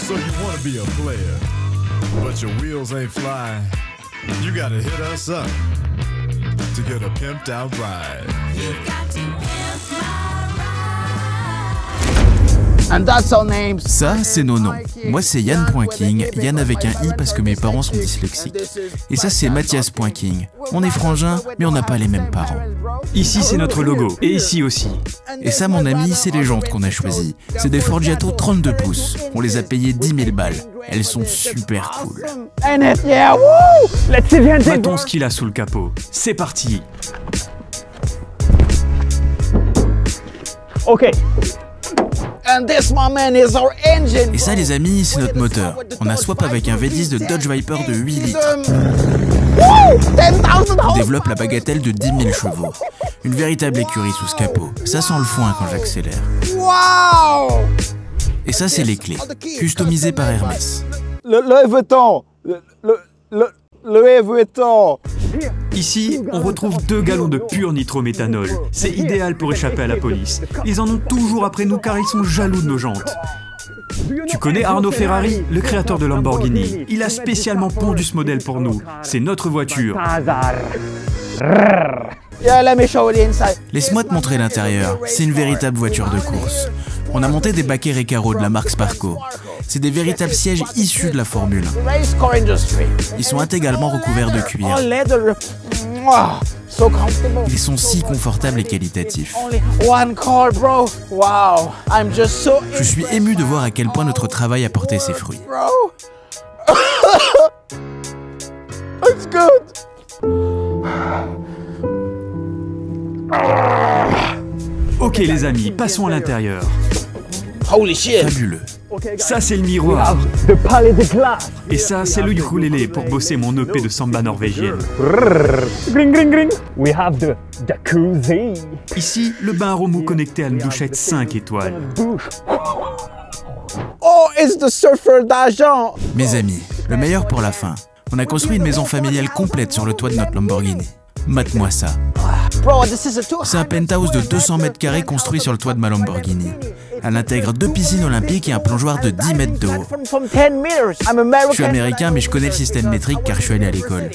So you wanna be a player, but your wheels ain't flying. You gotta hit us up to get a pimped out ride. You got to pimp my ride. And that's our names. Ça, c'est nos noms. Moi, c'est Yann.King, Yann avec un i parce que mes parents sont dyslexiques. Et ça, c'est Mathias.King. On est frangins, mais on n'a pas les mêmes parents. Ici, c'est notre logo. Et ici aussi. Et ça, mon ami, c'est les jantes qu'on a choisies. C'est des Forgiato 32 pouces. On les a payées 10 000 balles. Elles sont super cool. Yeah, woo! Let's see the Mettons ce qu'il a sous le capot. C'est parti. Okay. And this, my man, is our engine. Et ça, les amis, c'est notre moteur. On a swap avec un V10 de Dodge Viper de 8 litres. On développe la bagatelle de 10 000 chevaux. Une véritable écurie sous ce capot. Ça sent le foin quand j'accélère. Wow! Et ça, c'est les clés, customisées par Hermès. Le Vuitton. Le Vuitton. Ici, on retrouve 2 gallons de pur nitrométhanol. C'est idéal pour échapper à la police. Ils en ont toujours après nous car ils sont jaloux de nos jantes. Tu connais Arnaud Ferrari, le créateur de Lamborghini? Il a spécialement pondu ce modèle pour nous. C'est notre voiture. Laisse-moi te montrer l'intérieur. C'est une véritable voiture de course. On a monté des baquets Recaro de la marque Sparco. C'est des véritables sièges issus de la Formule 1. Ils sont intégralement recouverts de cuir. Ils sont si confortables et qualitatifs. Je suis ému de voir à quel point notre travail a porté ses fruits. Ok les amis, passons à l'intérieur. Fabuleux. Ça c'est le miroir. Et ça c'est le ukulélé pour bosser mon EP de samba norvégienne. We have the jacuzzi. Ici, le bain à remous connecté à une douchette 5 étoiles. Oh, it's the surfer d'argent. Mes amis, le meilleur pour la fin. On a construit une maison familiale complète sur le toit de notre Lamborghini. Mate-moi ça. C'est un penthouse de 200 mètres carrés construit sur le toit de ma Lamborghini. Elle intègre 2 piscines olympiques et un plongeoir de 10 mètres de haut. Je suis américain mais je connais le système métrique car je suis allé à l'école.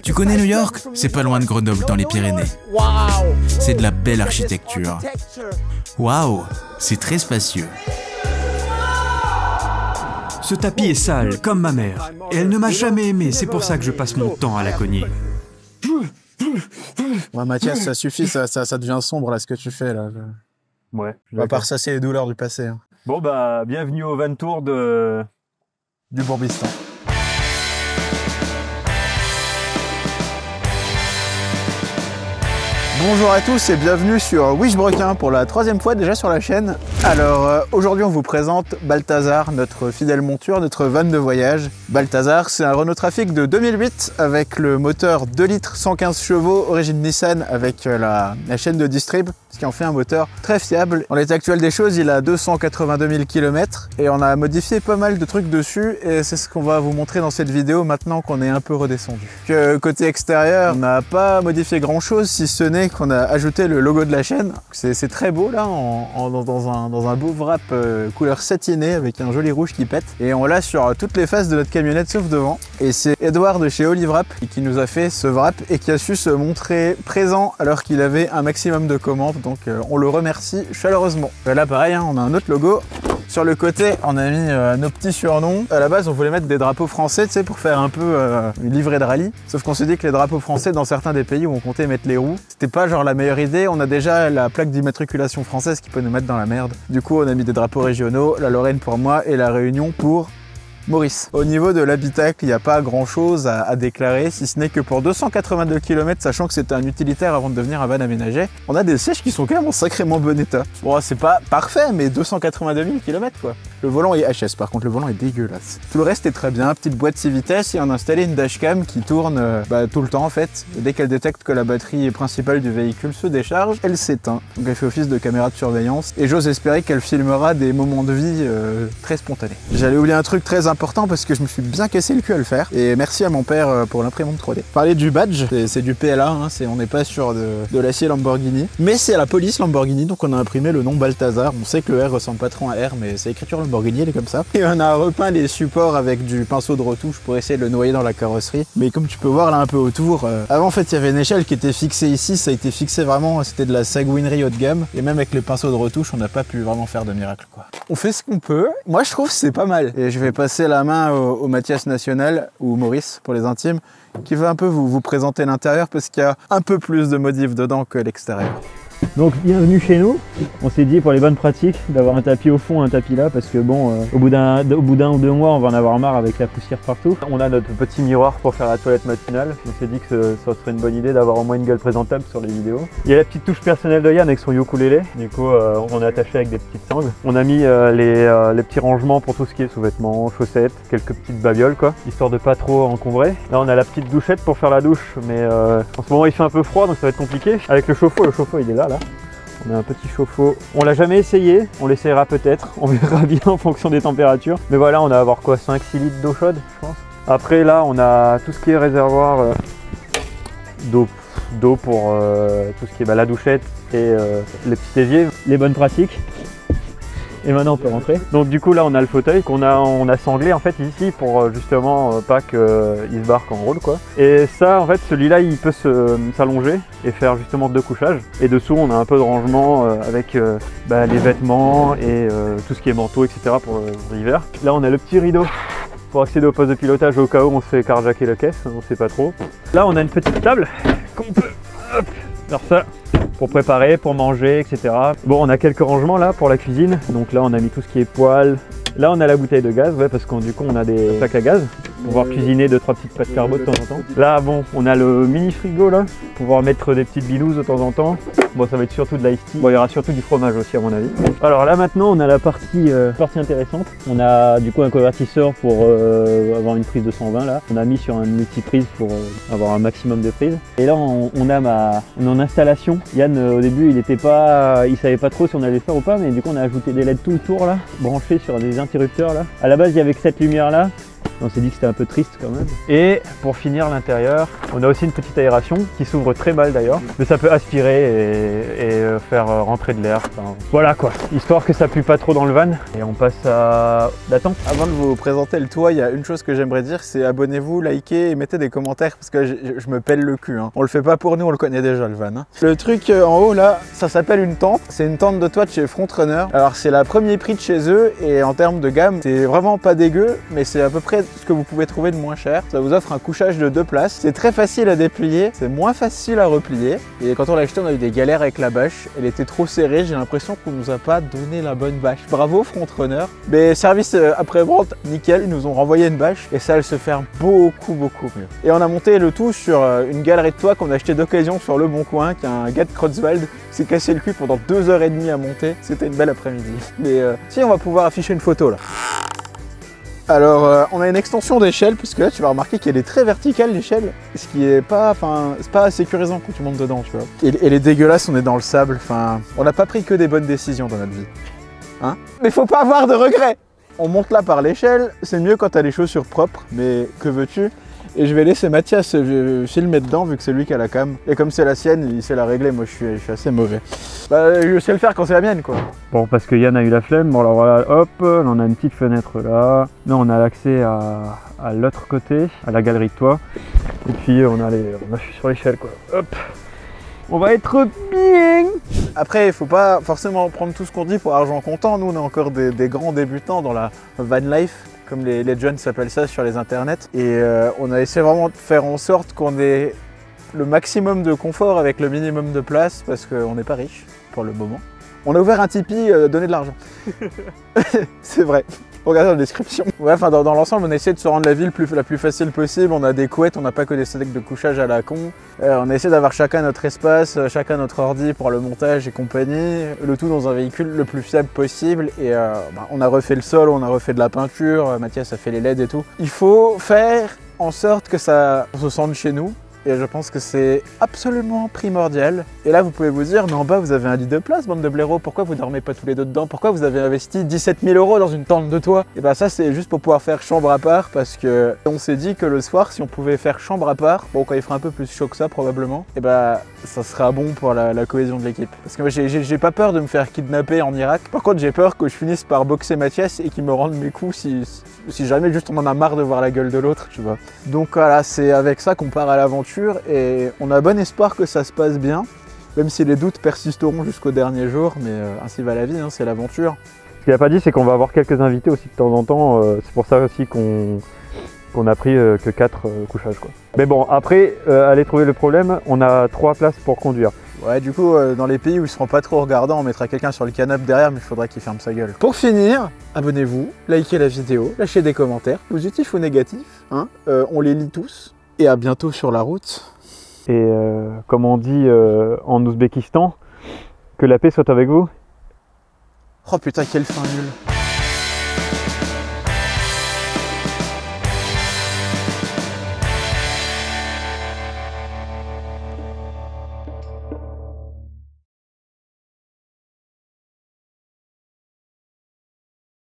Tu connais New York? C'est pas loin de Grenoble dans les Pyrénées. C'est de la belle architecture. Waouh, c'est très spacieux. Ce tapis est sale, comme ma mère. Et elle ne m'a jamais aimé, c'est pour ça que je passe mon temps à la cogner. Ouais, Mathias, ça suffit, ça devient sombre là ce que tu fais là. Ouais. À part ça, c'est les douleurs du passé. Hein. Bon bah, bienvenue au Van Tour du Bourbistan. Bonjour à tous et bienvenue sur Wishbrequin pour la 3e fois déjà sur la chaîne. Alors aujourd'hui on vous présente Balthazar, notre fidèle monture, notre van de voyage. Balthazar, c'est un Renault Trafic de 2008 avec le moteur 2 litres 115 chevaux origine Nissan avec la chaîne de distrib, ce qui en fait un moteur très fiable. En l'état actuel des choses, il a 282 000 km et on a modifié pas mal de trucs dessus et c'est ce qu'on va vous montrer dans cette vidéo maintenant qu'on est un peu redescendu. Côté extérieur, on n'a pas modifié grand chose si ce n'est qu'on a ajouté le logo de la chaîne. C'est très beau là, dans un beau wrap couleur satinée avec un joli rouge qui pète. Et on l'a sur toutes les faces de notre camionnette sauf devant. Et c'est Edouard de chez Olive Wrap qui nous a fait ce wrap et qui a su se montrer présent alors qu'il avait un maximum de commandes. Donc on le remercie chaleureusement. Là pareil, hein, on a un autre logo. Sur le côté, on a mis nos petits surnoms. À la base, on voulait mettre des drapeaux français, tu sais, pour faire un peu une livrée de rallye. Sauf qu'on s'est dit que les drapeaux français, dans certains des pays où on comptait mettre les roues, c'était pas genre la meilleure idée. On a déjà la plaque d'immatriculation française qui peut nous mettre dans la merde. Du coup, on a mis des drapeaux régionaux, la Lorraine pour moi et la Réunion pour Maurice. Au niveau de l'habitacle, il n'y a pas grand chose à déclarer, si ce n'est que pour 282 km, sachant que c'était un utilitaire avant de devenir un van aménagé, on a des sièges qui sont quand même en sacrément bon état. Bon, c'est pas parfait, mais 282 000 km quoi. Le volant est HS, par contre le volant est dégueulasse. Tout le reste est très bien, petite boîte 6 vitesses et on a installé une dashcam qui tourne tout le temps en fait. Dès qu'elle détecte que la batterie principale du véhicule se décharge, elle s'éteint. Donc elle fait office de caméra de surveillance et j'ose espérer qu'elle filmera des moments de vie très spontanés. J'allais oublier un truc très important parce que je me suis bien cassé le cul à le faire et merci à mon père pour l'imprimante 3D. Parler du badge, c'est du PLA, hein, on n'est pas sur de l'acier Lamborghini, mais c'est à la police Lamborghini donc on a imprimé le nom Balthazar. On sait que le R ressemble pas trop à un R mais c'est écriture Lamborghini. Lamborghini, elle est comme ça. Et on a repeint les supports avec du pinceau de retouche pour essayer de le noyer dans la carrosserie. Mais comme tu peux voir là un peu autour, avant en fait il y avait une échelle qui était fixée ici, ça a été fixé vraiment, c'était de la sagouinerie haut de gamme. Et même avec les pinceaux de retouche, on n'a pas pu vraiment faire de miracle quoi. On fait ce qu'on peut. Moi je trouve que c'est pas mal. Et je vais passer la main au Mathias National, ou Maurice pour les intimes, qui va un peu vous présenter l'intérieur parce qu'il y a un peu plus de modifs dedans que l'extérieur. Donc bienvenue chez nous. On s'est dit pour les bonnes pratiques d'avoir un tapis au fond, un tapis là, parce que bon, au bout d'un ou 2 mois, on va en avoir marre avec la poussière partout. On a notre petit miroir pour faire la toilette matinale. On s'est dit que ça serait une bonne idée d'avoir au moins une gueule présentable sur les vidéos. Il y a la petite touche personnelle de Yann avec son ukulélé. Du coup, on est attaché avec des petites sangles. On a mis les petits rangements pour tout ce qui est sous-vêtements, chaussettes, quelques petites babioles quoi, histoire de pas trop encombrer. Là, on a la petite douchette pour faire la douche, mais en ce moment il fait un peu froid, donc ça va être compliqué. Avec le chauffe-eau il est là. On a un petit chauffe-eau. On l'a jamais essayé, on l'essayera peut-être, on verra bien en fonction des températures. Mais voilà, on va avoir quoi, 5-6 litres d'eau chaude, je pense. Après là, on a tout ce qui est réservoir d'eau pour tout ce qui est la douchette et les petits éviers. Les bonnes pratiques. Et maintenant on peut rentrer. Donc du coup là on a le fauteuil qu'on a sanglé en fait ici pour justement pas qu'il se barre quand on roule quoi. Et ça en fait celui-là il peut s'allonger et faire justement 2 couchages. Et dessous on a un peu de rangement avec les vêtements et tout ce qui est manteau etc. pour l'hiver. Là on a le petit rideau pour accéder au poste de pilotage au cas où on se fait carjacker la caisse, on sait pas trop. Là on a une petite table qu'on peut faire ça. Pour préparer, pour manger, etc. Bon, on a quelques rangements là pour la cuisine. Donc là, on a mis tout ce qui est poêle. Là, on a la bouteille de gaz, ouais, parce que du coup, on a des plaques à gaz pour pouvoir cuisiner 2-3 petites pâtes carbo de temps en temps. Là, bon, on a le mini frigo là, pour pouvoir mettre des petites binouses de temps en temps. Bon, ça va être surtout de l'ice tea. Bon, il y aura surtout du fromage aussi à mon avis. Alors là, maintenant, on a la partie intéressante. On a du coup un convertisseur pour avoir une prise de 120 là. On a mis sur un multiprise pour avoir un maximum de prises. Et là, on a mon installation. Yann, au début, il savait pas trop si on allait le faire ou pas, mais du coup, on a ajouté des LED tout autour là, branchés sur des interrupteurs là. À la base, il y avait que cette lumière là. On s'est dit que c'était un peu triste quand même. Et pour finir l'intérieur, on a aussi une petite aération qui s'ouvre très mal d'ailleurs. Mais ça peut aspirer et faire rentrer de l'air. Enfin, voilà quoi, histoire que ça pue pas trop dans le van. Et on passe à l'attente. Avant de vous présenter le toit, il y a une chose que j'aimerais dire, c'est abonnez-vous, likez et mettez des commentaires parce que je me pèle le cul. Hein. On le fait pas pour nous, on le connaît déjà le van. Hein. Le truc en haut là, ça s'appelle une tente. C'est une tente de toit de chez Frontrunner. Alors c'est le premier prix de chez eux et en termes de gamme, c'est vraiment pas dégueu, mais c'est à peu près ce que vous pouvez trouver de moins cher. Ça vous offre un couchage de 2 places. C'est très facile à déplier, c'est moins facile à replier. Et quand on l'a acheté, on a eu des galères avec la bâche. Elle était trop serrée, j'ai l'impression qu'on nous a pas donné la bonne bâche. Bravo Frontrunner. Mais service après-vente, nickel, ils nous ont renvoyé une bâche et ça, elle se ferme beaucoup mieux. Et on a monté le tout sur une galerie de toit qu'on a acheté d'occasion sur Le Bon Coin, qui a un gars de Creutzwald s'est cassé le cul pendant 2h30 à monter. C'était une belle après-midi. Mais si, on va pouvoir afficher une photo là. Alors on a une extension d'échelle puisque là tu vas remarquer qu'elle est très verticale l'échelle, ce qui est pas, c'est pas sécurisant quand tu montes dedans, tu vois. Et elle est dégueulasse, on est dans le sable, on n'a pas pris que des bonnes décisions dans notre vie, hein. Mais faut pas avoir de regrets. On monte là par l'échelle, c'est mieux quand t'as les chaussures propres, mais que veux-tu? Et je vais laisser Mathias filmer dedans vu que c'est lui qui a la cam. Et comme c'est la sienne, il sait la régler, moi je suis assez mauvais. Je sais le faire quand c'est la mienne quoi. Bon, parce que Yann a eu la flemme, bon alors voilà, hop, là on a une petite fenêtre là. Là on a l'accès à l'autre côté, à la galerie de toit. Et puis on a je suis sur l'échelle quoi, hop. On va être bien. Après, il faut pas forcément prendre tout ce qu'on dit pour argent comptant. Nous on est encore des grands débutants dans la van life, comme les jeunes s'appellent ça sur les internets. Et on a essayé vraiment de faire en sorte qu'on ait le maximum de confort avec le minimum de place parce qu'on n'est pas riche pour le moment. On a ouvert un Tipeee, donner de l'argent. C'est vrai. Regardez la description. Ouais, enfin dans l'ensemble, on a essayé de se rendre la ville la plus facile possible. On a des couettes, on n'a pas que des stacks de couchage à la con. On a essayé d'avoir chacun notre espace, chacun notre ordi pour le montage et compagnie. Le tout dans un véhicule le plus fiable possible. Et on a refait le sol, on a refait de la peinture. Mathias a fait les LED et tout. Il faut faire en sorte que ça se sente chez nous. et je pense que c'est absolument primordial. Et là, vous pouvez vous dire, mais en bas, vous avez un lit de place, bande de blaireaux, pourquoi vous dormez pas tous les deux dedans? Pourquoi vous avez investi 17 000 € dans une tente de toit? Et bah ça, c'est juste pour pouvoir faire chambre à part, parce que on s'est dit que le soir, si on pouvait faire chambre à part, bon, quand il fera un peu plus chaud que ça, probablement, et bah ça sera bon pour la cohésion de l'équipe. Parce que moi, j'ai pas peur de me faire kidnapper en Irak. Par contre, j'ai peur que je finisse par boxer Mathias et qu'il me rende mes coups si jamais juste on en a marre de voir la gueule de l'autre, tu vois. Donc voilà, c'est avec ça qu'on part à l'aventure et on a bon espoir que ça se passe bien, même si les doutes persisteront jusqu'au dernier jour, mais ainsi va la vie, hein, c'est l'aventure. Ce qu'il n'a pas dit, c'est qu'on va avoir quelques invités aussi de temps en temps, c'est pour ça aussi qu'on a pris que 4 couchages, quoi. Mais bon, après, aller trouver le problème, on a 3 places pour conduire. Ouais, du coup, dans les pays où ils seront pas trop regardants, on mettra quelqu'un sur le canapé derrière, mais il faudra qu'il ferme sa gueule. Pour finir, abonnez-vous, likez la vidéo, lâchez des commentaires, positifs ou négatifs, hein, on les lit tous. Et à bientôt sur la route. Et comme on dit en Ouzbékistan, que la paix soit avec vous. Oh putain, quelle fin nulle.